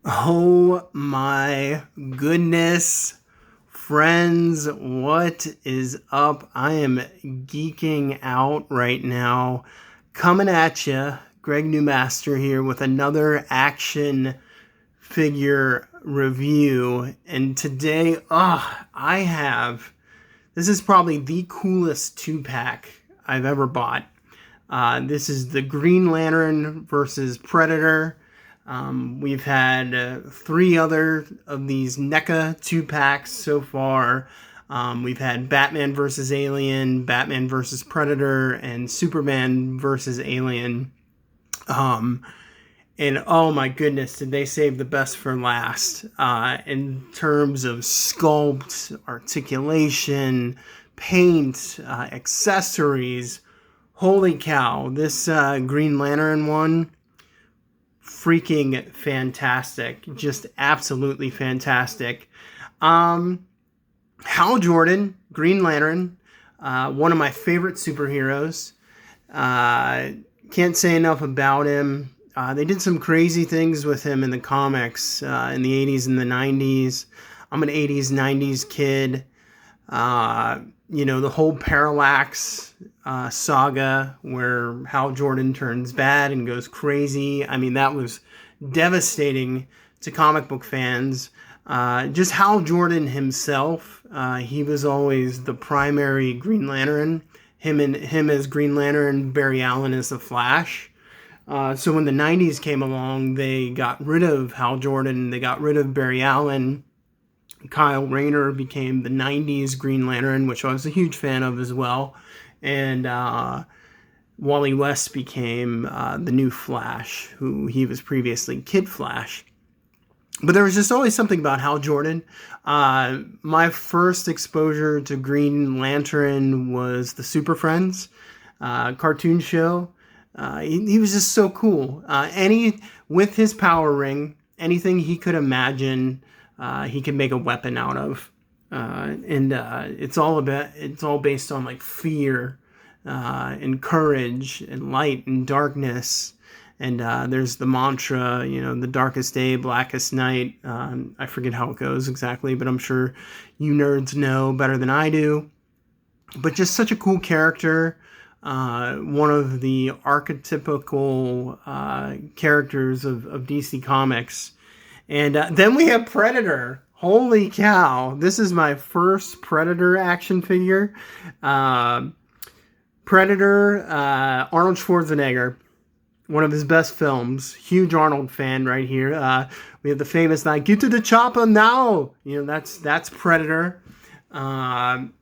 Oh my goodness, friends, what is up? I am geeking out right now. Coming at you, Greg Newmaster here with another action figure review. And today, I have this is probably the coolest two pack I've ever bought. This is the Green Lantern versus Predator. We've had three other of these NECA two packs so far. We've had Batman versus Alien, Batman versus Predator, and Superman versus Alien. Um, and oh my goodness, did they save the best for last in terms of sculpt, articulation, paint, accessories. Holy cow, this Green Lantern one, freaking fantastic. Just absolutely fantastic. Hal Jordan, Green Lantern, one of my favorite superheroes. Can't say enough about him. They did some crazy things with him in the comics in the 80s and the 90s. I'm an 80s, 90s kid. The whole Parallax saga where Hal Jordan turns bad and goes crazy. I mean, that was devastating to comic book fans. Just Hal Jordan himself, he was always the primary Green Lantern. Him as Green Lantern, Barry Allen as the Flash. So when the 90s came along, they got rid of Hal Jordan, they got rid of Barry Allen. Kyle Rayner became the 90s Green Lantern, which I was a huge fan of as well. And Wally West became the new Flash, who he was previously Kid Flash. But there was just always something about Hal Jordan. My first exposure to Green Lantern was the Super Friends cartoon show. He was just so cool. With his power ring, anything he could imagine, he could make a weapon out of. It's all based on like fear and courage and light and darkness. And there's the mantra, the darkest day, blackest night. I forget how it goes exactly, but I'm sure you nerds know better than I do. But just such a cool character. One of the archetypical characters of DC Comics. And then we have Predator. Holy cow. This is my first Predator action figure. Predator, Arnold Schwarzenegger. One of his best films. Huge Arnold fan right here. We have the famous line, "Get to the chopper now!" That's Predator. Fun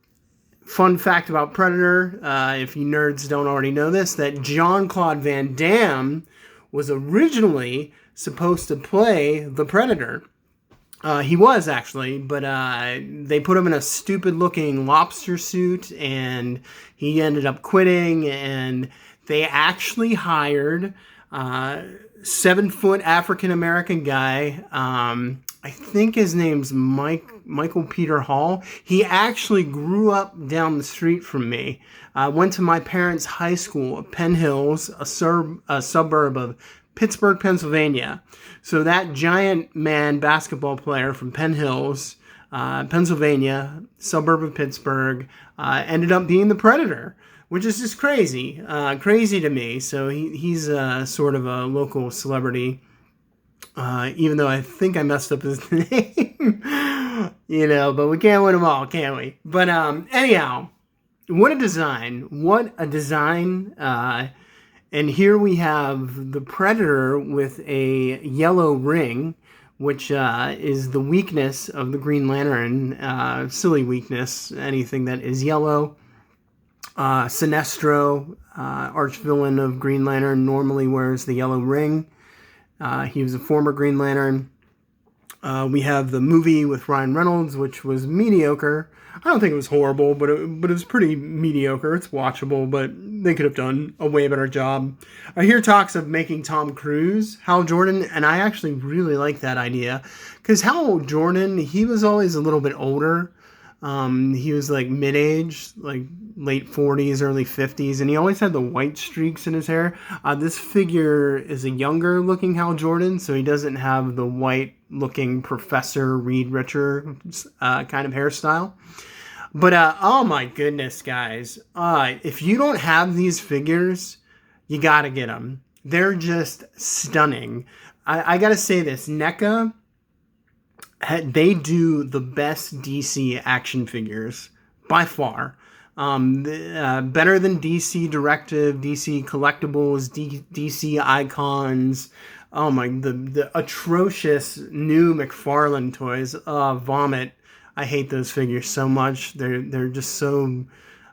fact about Predator, if you nerds don't already know this, that Jean-Claude Van Damme was originally supposed to play the Predator. He was actually, but they put him in a stupid-looking lobster suit, and he ended up quitting, and they actually hired 7-foot African-American guy. I think his name's Michael Peter Hall. He actually grew up down the street from me. Went to my parents' high school, Penn Hills, a suburb of Pittsburgh, Pennsylvania. So that giant man basketball player from Penn Hills, Pennsylvania, suburb of Pittsburgh, ended up being the Predator, which is just crazy to me. So he's sort of a local celebrity, even though I think I messed up his name, but we can't win them all, can we? But anyhow, what a design. And here we have the Predator with a yellow ring, which is the weakness of the Green Lantern. Silly weakness, anything that is yellow. Sinestro, arch-villain of Green Lantern, normally wears the yellow ring. He was a former Green Lantern. We have the movie with Ryan Reynolds, which was mediocre. I don't think it was horrible, but it was pretty mediocre. It's watchable, but they could have done a way better job. I hear talks of making Tom Cruise Hal Jordan, and I actually really like that idea. Because Hal Jordan, he was always a little bit older. He was like mid-age, like late 40s, early 50s, and he always had the white streaks in his hair. This figure is a younger looking Hal Jordan, so he doesn't have the white looking Professor Reed Richards kind of hairstyle. But oh my goodness, guys. If you don't have these figures, you got to get them. They're just stunning. I got to say this. NECA, they do the best DC action figures by far. Better than DC Directive, DC Collectibles, DC Icons. Oh my, the atrocious new McFarlane toys. Vomit. I hate those figures so much. They're just so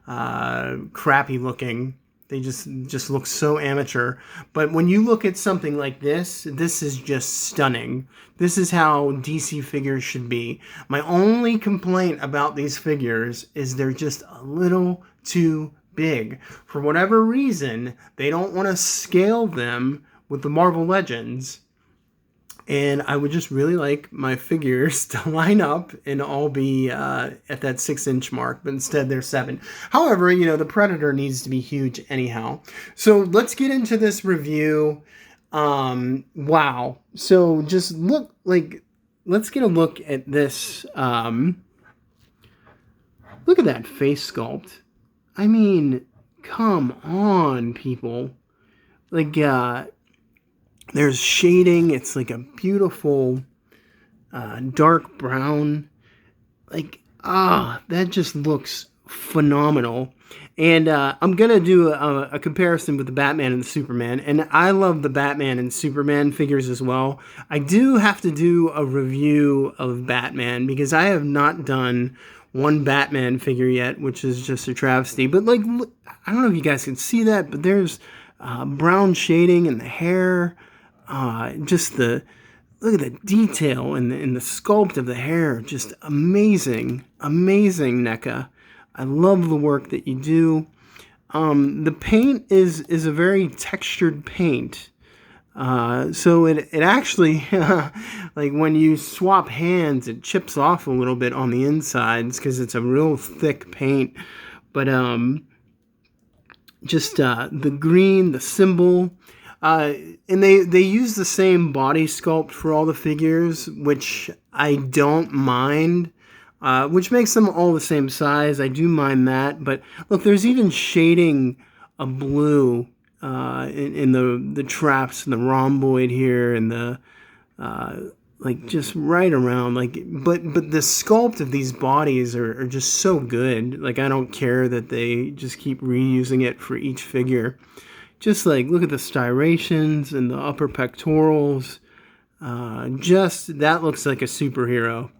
crappy looking. They just look so amateur. But when you look at something like this is just stunning. This is how DC figures should be. My only complaint about these figures is they're just a little too big. For whatever reason, they don't want to scale them with the Marvel Legends. And I would just really like my figures to line up and all be at that 6-inch mark, but instead they're 7. However, the Predator needs to be huge anyhow. So let's get into this review. Wow. So just let's get a look at this. Look at that face sculpt. I mean, come on, people. There's shading. It's like a beautiful dark brown. That just looks phenomenal. And I'm going to do a comparison with the Batman and the Superman. And I love the Batman and Superman figures as well. I do have to do a review of Batman because I have not done one Batman figure yet, which is just a travesty. But I don't know if you guys can see that, but there's brown shading in the hair. Look at the detail in the sculpt of the hair. Just amazing, amazing, NECA. I love the work that you do. The paint is a very textured paint. So it actually, when you swap hands, it chips off a little bit on the insides because it's a real thick paint. But the green, the symbol. And they use the same body sculpt for all the figures, which I don't mind, which makes them all the same size. I do mind that. But look, there's even shading of blue in the traps and the rhomboid here and the just right around. But the sculpt of these bodies are just so good. I don't care that they just keep reusing it for each figure. Just look at the striations and the upper pectorals. That looks like a superhero.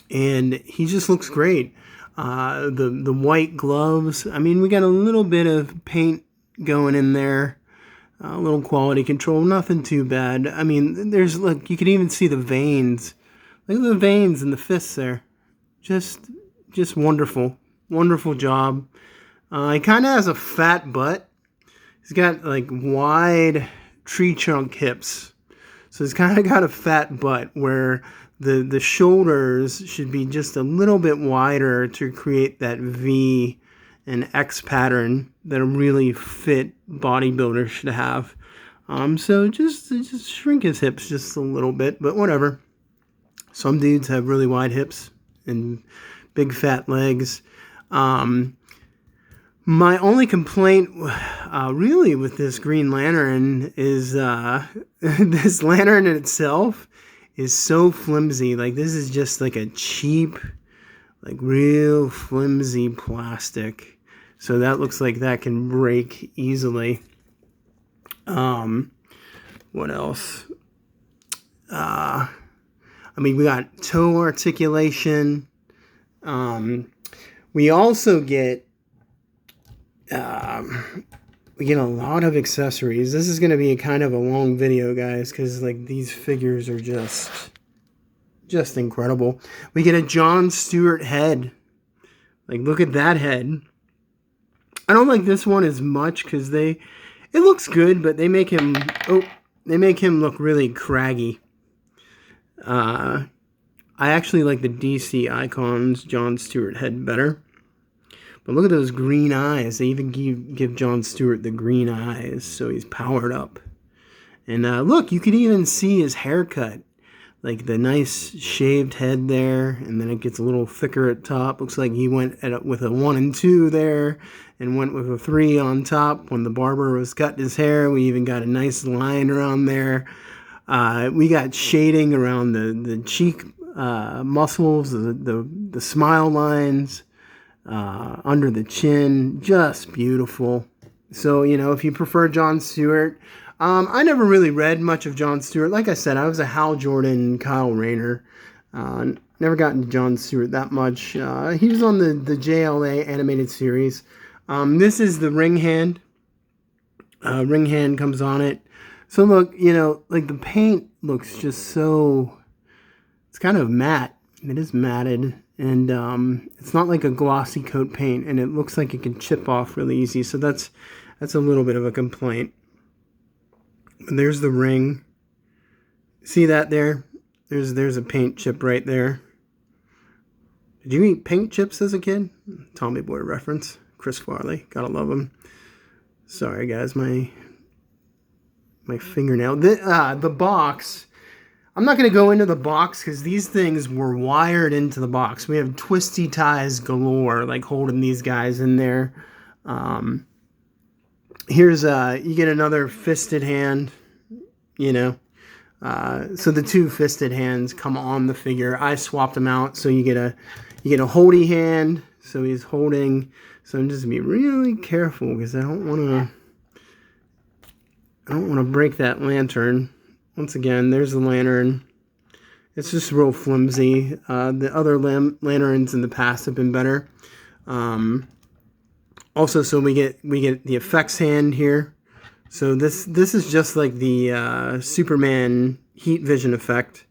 And he just looks great. The white gloves. I mean, we got a little bit of paint going in there. A little quality control. Nothing too bad. I mean, you can even see the veins. Look at the veins and the fists there. Just wonderful. Wonderful job. He kind of has a fat butt. He's got wide tree trunk hips. So he's kind of got a fat butt where the shoulders should be just a little bit wider to create that V and X pattern that a really fit bodybuilder should have. So just shrink his hips just a little bit, but whatever. Some dudes have really wide hips and big fat legs. My only complaint, really, with this Green Lantern is this lantern in itself is so flimsy. This is just a cheap, real flimsy plastic. So that looks like that can break easily. What else? We got toe articulation. We also get we get a lot of accessories. This is going to be a kind of a long video, guys, because these figures are just incredible. We get a John Stuart head. Look at that head. I don't like this one as much because it looks good, but they make him look really craggy. I actually like the DC Icons John Stewart head better. But look at those green eyes. They even give John Stewart the green eyes, so he's powered up. And look, you could even see his haircut. Like the nice shaved head there, and then it gets a little thicker at top. Looks like he went with a 1 and 2 there, and went with a 3 on top. When the barber was cutting his hair, we even got a nice line around there. We got shading around the cheek muscles, the smile lines, under the chin. Just beautiful. So, you know, if you prefer John Stewart, I never really read much of John Stewart. Like I said, I was a Hal Jordan, Kyle Rayner. Never got into John Stewart that much. He was on the JLA animated series. This is the ring hand. Ring hand comes on it. So look, you know, like the paint looks just so... It's kind of matte. It is matted. And it's not like a glossy coat paint. And it looks like it can chip off really easy. So that's a little bit of a complaint. And there's the ring. See that there? There's a paint chip right there. Did you eat paint chips as a kid? Tommy Boy reference. Chris Farley. Gotta love him. Sorry guys, my fingernail. The box. I'm not going to go into the box because these things were wired into the box. We have twisty ties galore, like holding these guys in there. Here's you get another fisted hand, you know. So the 2 fisted hands come on the figure. I swapped them out, so you get a holdy hand. So he's holding. So I'm just gonna be really careful because I don't want to break that lantern. Once again, there's the lantern. It's just real flimsy. The other lanterns in the past have been better. Also, so we get the effects hand here. So this is just like the Superman heat vision effect.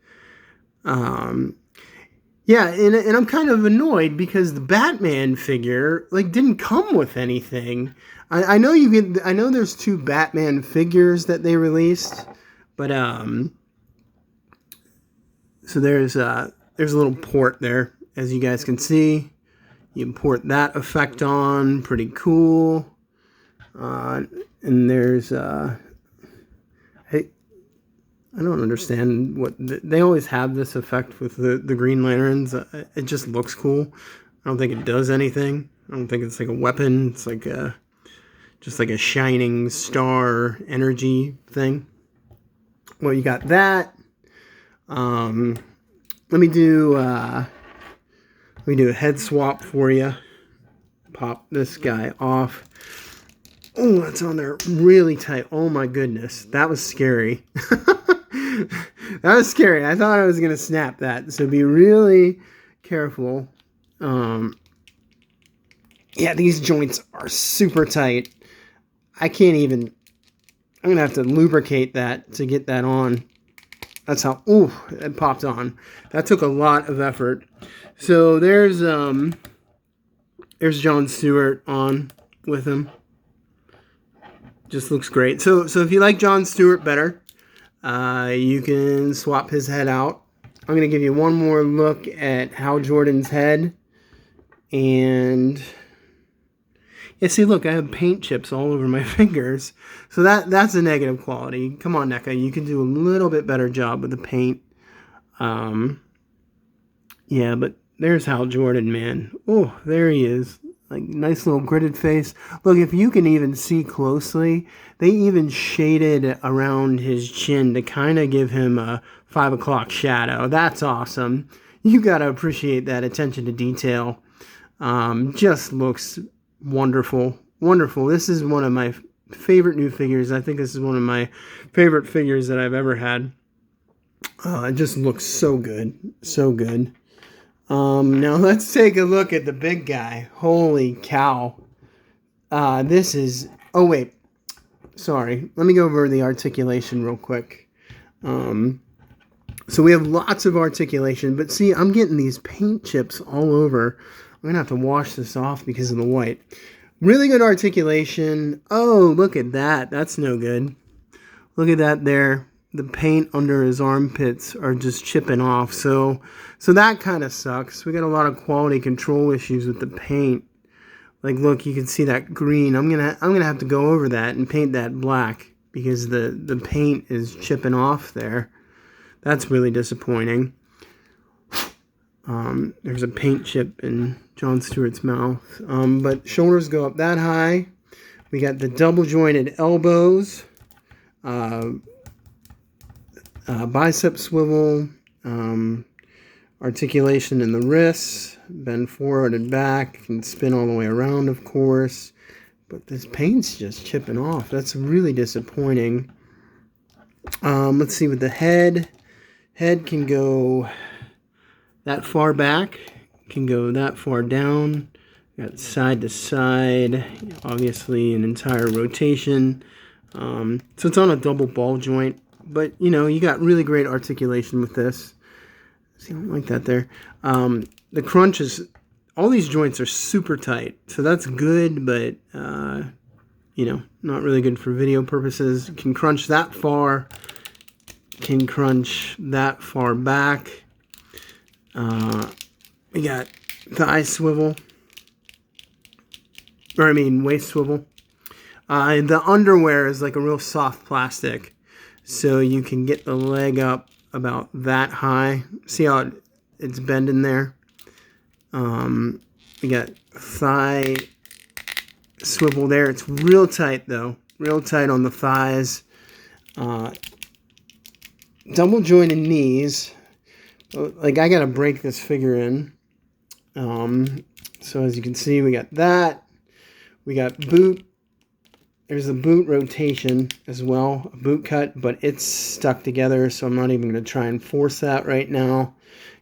Yeah, and I'm kind of annoyed because the Batman figure like didn't come with anything. I know I know there's 2 Batman figures that they released, but so there's a little port there, as you guys can see. You import that effect on, pretty cool. And there's I don't understand what they always have this effect with the Green Lanterns. It just looks cool. I don't think it does anything. I don't think it's like a weapon. It's like just like a shining star energy thing. Well, you got that. Let me do a head swap for you. Pop this guy off. Oh, that's on there really tight. Oh my goodness, that was scary. That was scary. I thought I was gonna snap that. So be really careful. Yeah, these joints are super tight. I can't even. I'm gonna have to lubricate that to get that on. That's how. Ooh, it popped on. That took a lot of effort. So there's Jon Stewart on with him. Just looks great. So if you like Jon Stewart better, you can swap his head out. I'm gonna give you one more look at Hal Jordan's head, and yeah, see, look, I have paint chips all over my fingers. So that's a negative quality. Come on, NECA, you can do a little bit better job with the paint. Yeah, but there's Hal Jordan, man. Oh, there he is. Like, nice little gridded face. Look, if you can even see closely, they even shaded around his chin to kind of give him a 5 o'clock shadow. That's awesome. You got to appreciate that attention to detail. Just looks wonderful. Wonderful. This is one of my favorite new figures. I think this is one of my favorite figures that I've ever had. It just looks so good. So good. Now let's take a look at the big guy. Holy cow. This is... Oh, wait. Sorry. Let me go over the articulation real quick. So we have lots of articulation, but see, I'm getting these paint chips all over. I'm going to have to wash this off because of the white. Really good articulation. Oh, look at that. That's no good. Look at that there. the paint under his armpits are just chipping off. So that kind of sucks. We got a lot of quality control issues with the paint. Like, look, you can see that green. I'm gonna have to go over that and paint that black because the paint is chipping off there. That's really disappointing. There's a paint chip in Jon Stewart's mouth. But shoulders go up that high. We got the double jointed elbows. Bicep swivel. Articulation in the wrists. Bend forward and back. Can spin all the way around, of course. But this paint's just chipping off. That's really disappointing. Let's see with the head. Head can go that far back, can go that far down. Got side to side, obviously an entire rotation. So it's on a double ball joint, but you know, you got really great articulation with this. See, I don't like that there. The crunch is, all these joints are super tight, so that's good, but you know, not really good for video purposes. You can crunch that far, can crunch that far back. We got thigh swivel, or I mean waist swivel. The underwear is like a real soft plastic, so you can get the leg up about that high. See how it's bending there? We got thigh swivel there. It's real tight though, real tight on the thighs. Double jointed knees. Like, I gotta break this figure in. So as you can see, we got that. We got boot. There's a boot rotation as well, a boot cut, but it's stuck together, so I'm not even gonna try and force that right now.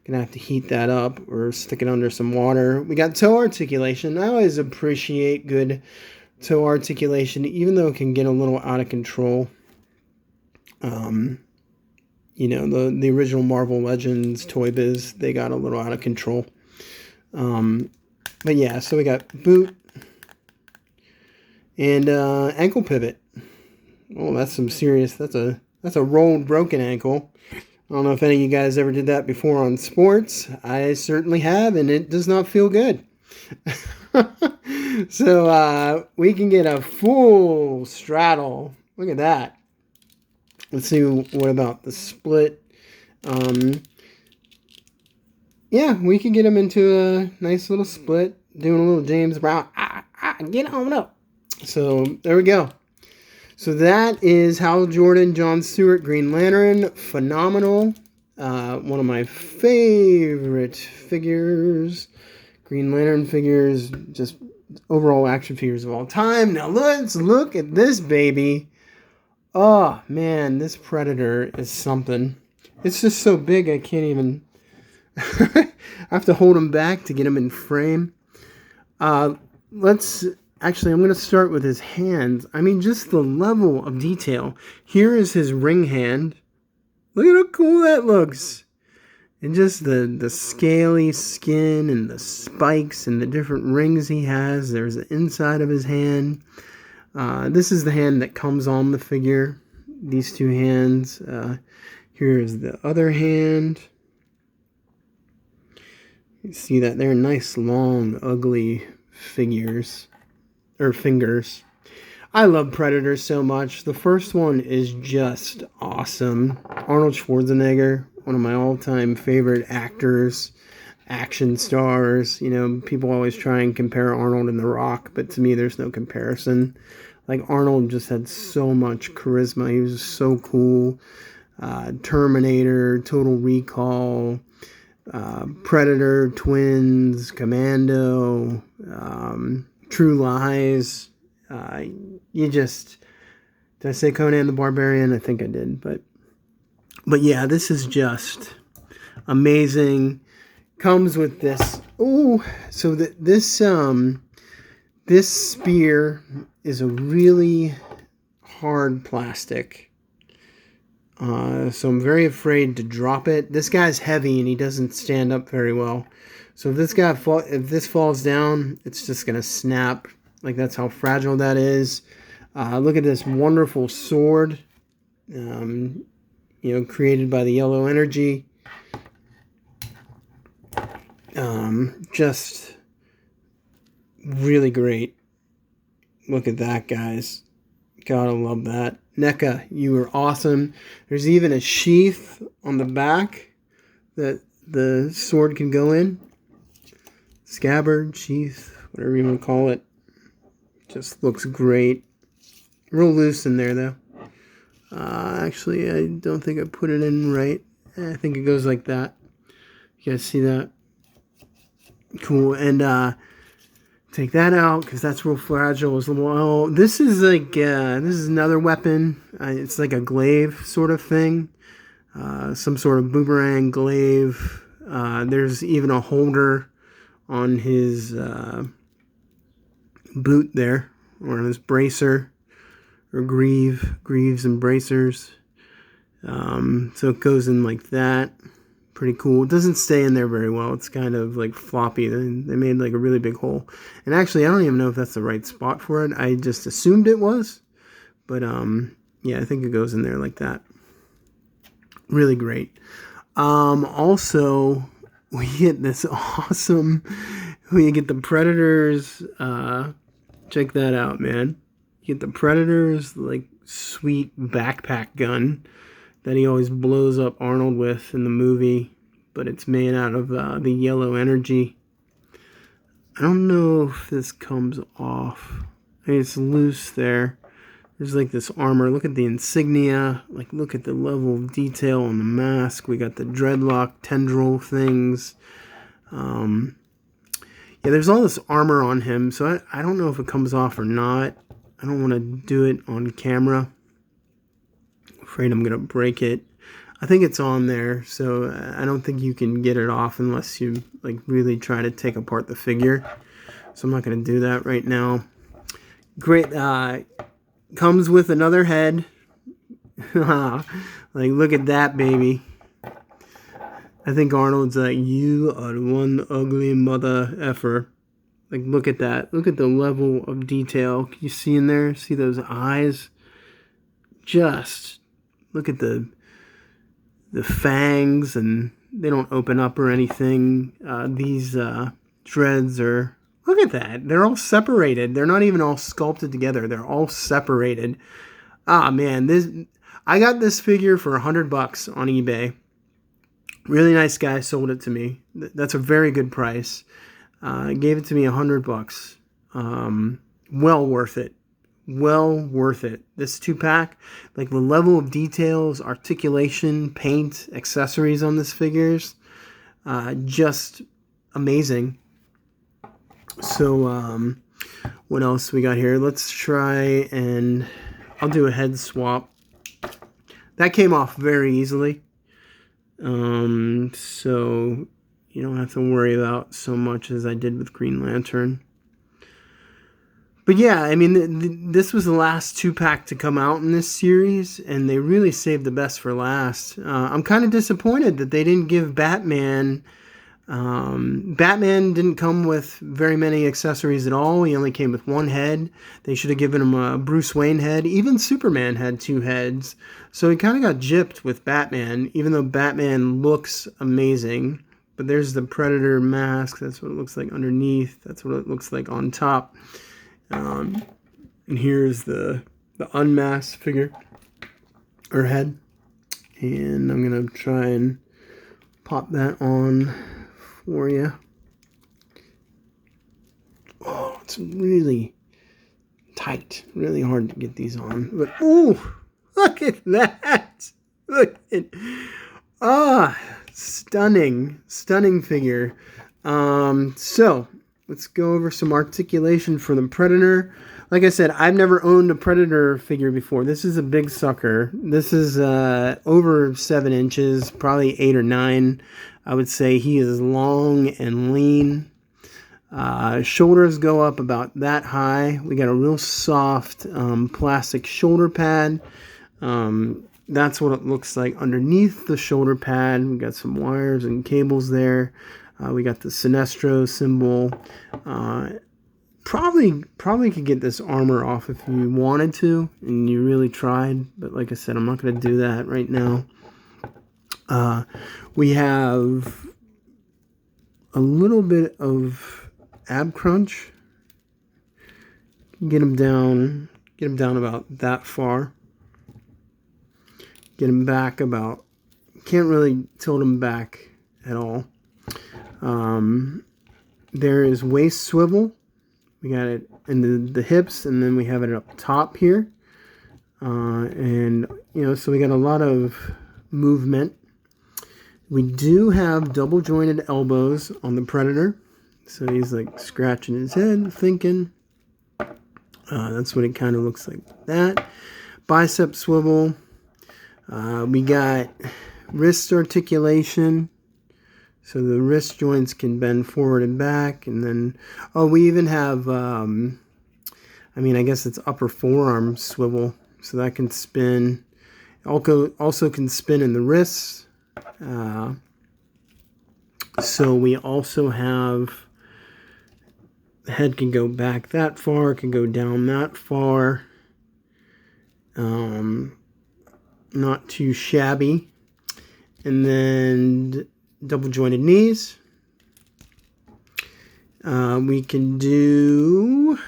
Gonna have to heat that up or stick it under some water. We got toe articulation. I always appreciate good toe articulation, even though it can get a little out of control. You know, the original Marvel Legends Toy Biz, they got a little out of control. But yeah, so we got boot and ankle pivot. Oh, that's some serious, that's a rolled broken ankle. I don't know if any of you guys ever did that before on sports. I certainly have, and it does not feel good. So we can get a full straddle. Look at that. Let's see, what about the split? Yeah, we could get him into a nice little split, doing a little James Brown. Get on up. So there we go. So that is Hal Jordan, Jon Stewart, Green Lantern. Phenomenal. One of my favorite figures. Green Lantern figures, just overall action figures of all time. Now let's look at this baby. Oh, man, this Predator is something. It's just so big I can't even... I have to hold him back to get him in frame. Actually, I'm going to start with his hands. I mean, just the level of detail. Here is his ring hand. Look at how cool that looks. And just the scaly skin and the spikes and the different rings he has. There's the inside of his hand. This is the hand that comes on the figure. These two hands. Here is the other hand. You see that they're nice, long, ugly figures. Or fingers. I love Predator so much. The first one is just awesome. Arnold Schwarzenegger, one of my all-time favorite actors, action stars. You know, people always try and compare Arnold and The Rock, but to me, there's no comparison. Like, Arnold just had so much charisma. He was so cool. Terminator, Total Recall, Predator, Twins, Commando, True Lies. Did I say Conan the Barbarian? I think I did, but yeah, this is just amazing. Comes with this. Oh, so this spear is a really hard plastic. So I'm very afraid to drop it. This guy's heavy and he doesn't stand up very well. So if this falls down, it's just gonna snap. Like, that's how fragile that is. Look at this wonderful sword. You created by the yellow energy. Just really great. Look at that, guys. Gotta love that. Neca, you were awesome. There's even a sheath on the back that the sword can go in. Scabbard, sheath, whatever you want to call it. Just looks great. Real loose in there, though. Actually, I don't think I put it in right. I think it goes like that. You guys see that? Cool. And take that out because that's real fragile as well. This is like this is another weapon. It's like a glaive sort of thing. Some sort of boomerang glaive. There's even a holder on his boot there, or on his bracer, or greaves and bracers. So it goes in like that. Pretty cool. It doesn't stay in there very well. It's kind of like floppy. They made like a really big hole. And actually, I don't even know if that's the right spot for it. I just assumed it was. But yeah, I think it goes in there like that. Really great. Also, we get this awesome... We get the Predators. Check that out, man. You get the Predators, like, sweet backpack gun that he always blows up Arnold with in the movie, but it's made out of the yellow energy. I don't know if this comes off. It's loose there. There's like this armor. Look at the insignia. Like, look at the level of detail on the mask. We got the dreadlock tendril things. Yeah, there's all this armor on him, so I don't know if it comes off or not. I don't want to do it on camera. Afraid I'm gonna break it. I think it's on there, so I don't think you can get it off unless you like really try to take apart the figure. So I'm not gonna do that right now. Great. Comes with another head. Like, look at that, baby. I think Arnold's like, you are one ugly mother effer. Like, look at that. Look at the level of detail. Can you see in there? See those eyes? Just look at the fangs, and they don't open up or anything. These dreads are... Look at that. They're all separated. They're not even all sculpted together. They're all separated. Ah, man. I got this figure for $100 on eBay. Really nice guy sold it to me. That's a very good price. Gave it to me $100. Well worth it. Well worth it. This 2-pack, like the level of details, articulation, paint, accessories on this figures, just amazing. So, what else we got here? Let's try and I'll do a head swap. That came off very easily. So you don't have to worry about so much as I did with Green Lantern. But yeah, I mean, this was the last 2-pack to come out in this series, and they really saved the best for last. I'm kind of disappointed that they didn't give Batman... Batman didn't come with very many accessories at all. He only came with one head. They should have given him a Bruce Wayne head. Even Superman had 2 heads. So he kind of got gypped with Batman, even though Batman looks amazing. But there's the Predator mask. That's what it looks like underneath. That's what it looks like on top. And here's the unmasked figure, or head. And I'm going to try and pop that on for you. Oh, it's really tight. Really hard to get these on. But, oh, look at that. Look at... stunning. Stunning figure. So, let's go over some articulation for the Predator. Like I said, I've never owned a Predator figure before. This is a big sucker. This is over 7 inches, probably 8 or 9. I would say he is long and lean. Shoulders go up about that high. We got a real soft plastic shoulder pad. That's what it looks like underneath the shoulder pad. We got some wires and cables there. We got the Sinestro symbol. Probably could get this armor off if you wanted to and you really tried. But like I said, I'm not going to do that right now. We have a little bit of ab crunch. Get him down about that far. Get him back about, can't really tilt him back at all. There is waist swivel. We got it in the hips, and then we have it up top here. And, so we got a lot of movement. We do have double jointed elbows on the Predator. So he's like scratching his head, thinking. That's what it kind of looks like. That. Bicep swivel. We got wrist articulation. So the wrist joints can bend forward and back. And then, we even have, I guess it's upper forearm swivel. So that can spin. Also can spin in the wrists. So we also have, the head can go back that far, it can go down that far. Not too shabby. And then double jointed knees. We can do,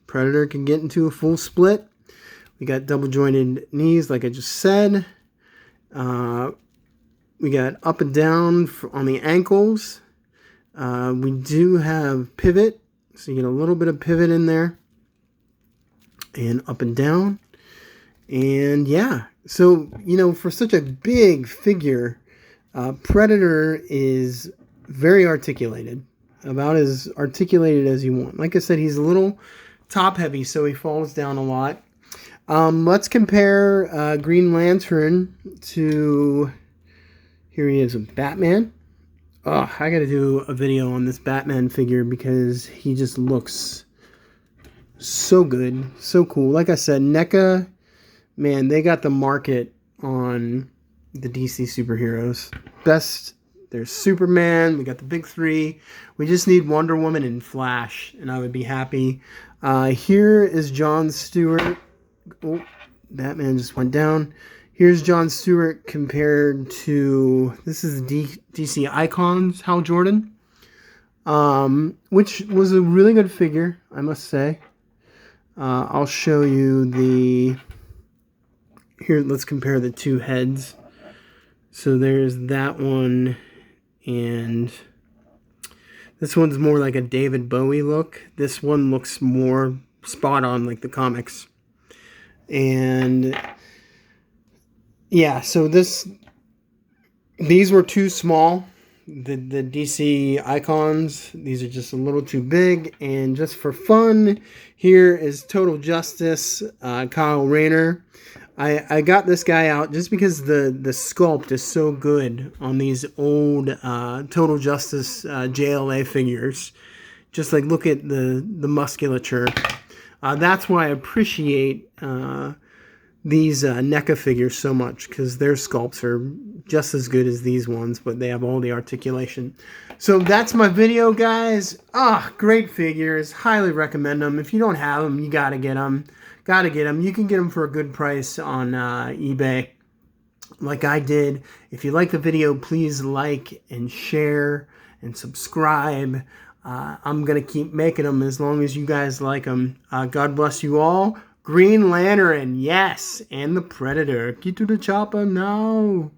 Predator can get into a full split. We got double jointed knees, like I just said. We got up and down on the ankles. We do have pivot, so you get a little bit of pivot in there. And up and down. And yeah, so, for such a big figure, Predator is very articulated. About as articulated as you want. Like I said, he's a little top heavy, so he falls down a lot. Let's compare Green Lantern to, here he is with Batman. Oh, I gotta do a video on this Batman figure because he just looks so good, so cool. Like I said, NECA, man, they got the market on the DC superheroes. Best, there's Superman, we got the big three. We just need Wonder Woman and Flash, and I would be happy. Here is John Stewart. Oh, Batman just went down. Here's John Stewart compared to, this is DC Icons, Hal Jordan, which was a really good figure, I must say. I'll show you here, let's compare the two heads. So there's that one, and this one's more like a David Bowie look. This one looks more spot on like the comics. And yeah, so these were too small. The DC Icons, these are just a little too big. And just for fun, here is Total Justice, Kyle Rayner. I got this guy out just because the sculpt is so good on these old Total Justice JLA figures. Just like look at the musculature. That's why I appreciate these NECA figures so much, because their sculpts are just as good as these ones, but they have all the articulation. So that's my video, guys. Great figures. Highly recommend them. If you don't have them, you gotta get them. You can get them for a good price on eBay, like I did. If you like the video, please like and share and subscribe. I'm going to keep making them as long as you guys like them. God bless you all. Green Lantern, yes, and the Predator. Get to the chopper now.